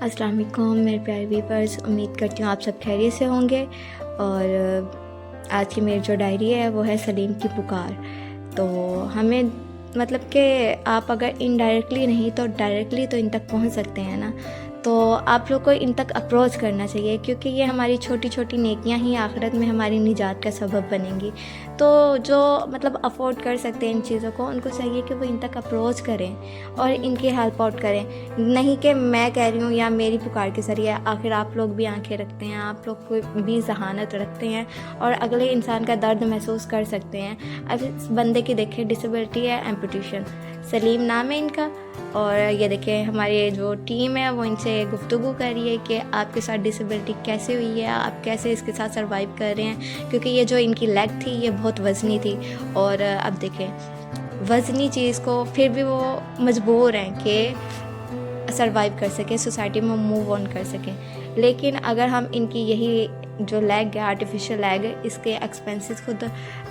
السلام علیکم میرے پیارے ویورز، امید کرتی ہوں آپ سب خیریت سے ہوں گے۔ اور آج کی میری جو ڈائری ہے وہ ہے سلیم کی پکار۔ تو ہمیں مطلب کہ آپ اگر انڈائریکٹلی نہیں تو ڈائریکٹلی تو ان تک پہنچ سکتے ہیں نا، تو آپ لوگ کو ان تک اپروچ کرنا چاہیے، کیونکہ یہ ہماری چھوٹی چھوٹی نیکیاں ہی آخرت میں ہماری نجات کا سبب بنیں گی۔ تو جو مطلب افورڈ کر سکتے ہیں ان چیزوں کو، ان کو چاہیے کہ وہ ان تک اپروچ کریں اور ان کی ہیلپ آؤٹ کریں۔ نہیں کہ میں کہہ رہی ہوں یا میری پکار کے ذریعے، آخر آپ لوگ بھی آنکھیں رکھتے ہیں، آپ لوگ کو بھی ذہانت رکھتے ہیں اور اگلے انسان کا درد محسوس کر سکتے ہیں۔ اب اس بندے کی دیکھیں ڈسیبلٹی ہے ایمپوٹیشن، سلیم نام ہے ان کا، اور یہ دیکھیں ہماری جو ٹیم ہے وہ ان سے گفتگو کر رہی ہے کہ آپ کے ساتھ ڈسیبلٹی کیسے ہوئی ہے، آپ کیسے اس کے ساتھ سروائیو کر رہے ہیں، کیونکہ یہ جو ان کی لیگ تھی یہ بہت وزنی تھی۔ اور اب دیکھیں وزنی چیز کو پھر بھی وہ مجبور ہیں کہ سروائیو کر سکیں، سوسائٹی میں موو آن کر سکیں۔ لیکن اگر ہم ان کی یہی جو لیگ ہے آرٹیفیشل لیگ، اس کے ایکسپینسز خود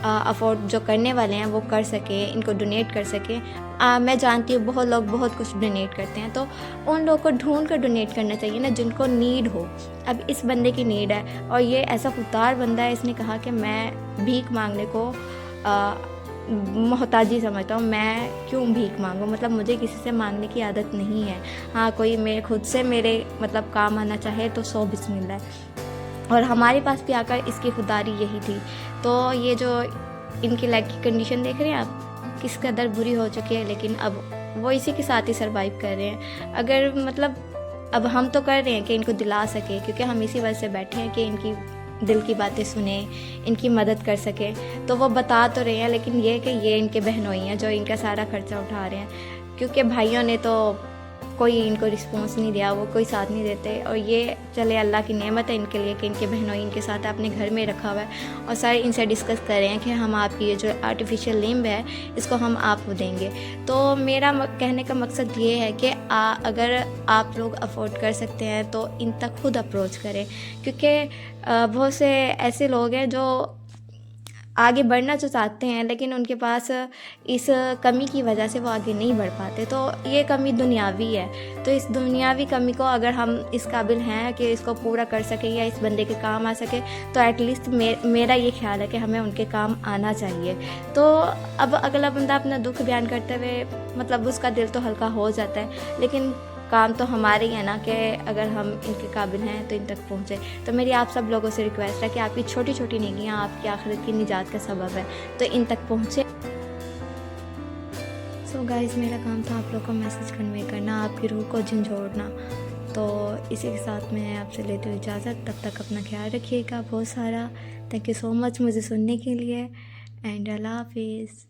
افورڈ جو کرنے والے ہیں وہ کر سکیں، ان کو ڈونیٹ کر سکیں۔ میں جانتی ہوں بہت لوگ بہت کچھ ڈونیٹ کرتے ہیں، تو ان لوگوں کو ڈھونڈ کر ڈونیٹ کرنا چاہیے نا جن کو نیڈ ہو۔ اب اس بندے کی نیڈ ہے اور یہ ایسا خوددار بندہ ہے، اس نے کہا کہ میں بھیک مانگنے کو محتاجی سمجھتا ہوں، میں کیوں بھیک مانگوں، مطلب مجھے کسی سے مانگنے کی عادت نہیں ہے۔ ہاں کوئی میرے خود سے میرے مطلب کام آنا چاہے تو 100 بسم اللہ ہے۔ اور ہمارے پاس بھی آ کر اس کی خودداری یہی تھی۔ تو یہ جو ان کی لیگ کی کنڈیشن دیکھ رہے ہیں آپ کس قدر بری ہو چکی ہے، لیکن اب وہ اسی کے ساتھ ہی سروائیو کر رہے ہیں۔ اگر مطلب اب ہم تو کر رہے ہیں کہ ان کو دلا سکیں، کیونکہ ہم اسی وجہ سے بیٹھے ہیں کہ ان کی دل کی باتیں سنیں، ان کی مدد کر سکیں۔ تو وہ بتا تو رہے ہیں، لیکن یہ کہ یہ ان کے بہنوئی ہیں جو ان کا سارا خرچہ اٹھا رہے ہیں، کیونکہ بھائیوں نے تو کوئی ان کو رسپانس نہیں دیا، وہ کوئی ساتھ نہیں دیتے۔ اور یہ چلے اللہ کی نعمت ہے ان کے لیے کہ ان کے بہنوئی ان کے ساتھ اپنے گھر میں رکھا ہوا ہے، اور سارے ان سے ڈسکس کر رہے ہیں کہ ہم آپ کی یہ جو آرٹیفیشل لمب ہے اس کو ہم آپ کو دیں گے۔ تو میرا کہنے کا مقصد یہ ہے کہ اگر آپ لوگ افورڈ کر سکتے ہیں تو ان تک خود اپروچ کریں، کیونکہ بہت سے ایسے لوگ ہیں جو آگے بڑھنا جو چاہتے ہیں لیکن ان کے پاس اس کمی کی وجہ سے وہ آگے نہیں بڑھ پاتے۔ تو یہ کمی دنیاوی ہے، تو اس دنیاوی کمی کو اگر ہم اس قابل ہیں کہ اس کو پورا کر سکیں یا اس بندے کے کام آ سکے، تو ایٹ لیسٹ میرا یہ خیال ہے کہ ہمیں ان کے کام آنا چاہیے۔ تو اب اگلا بندہ اپنا دکھ بیان کرتے ہوئے مطلب اس کا دل تو ہلکا ہو جاتا ہے، لیکن کام تو ہمارے ہی ہے نا کہ اگر ہم ان کے قابل ہیں تو ان تک پہنچے۔ تو میری آپ سب لوگوں سے ریکویسٹ ہے کہ آپ کی چھوٹی چھوٹی نیکیاں آپ کی آخرت کی نجات کا سبب ہے، تو ان تک پہنچے۔ سو گائز، میرا کام تھا آپ لوگوں کو میسیج کنوے کرنا، آپ کی روح کو جھنجھوڑنا۔ تو اسی کے ساتھ میں آپ سے لیتے ہوئے اجازت، تب تک اپنا خیال رکھیے گا بہت سارا۔ تھینک یو سو مچ مجھے سننے کے لیے، اینڈ اللہ حافظ۔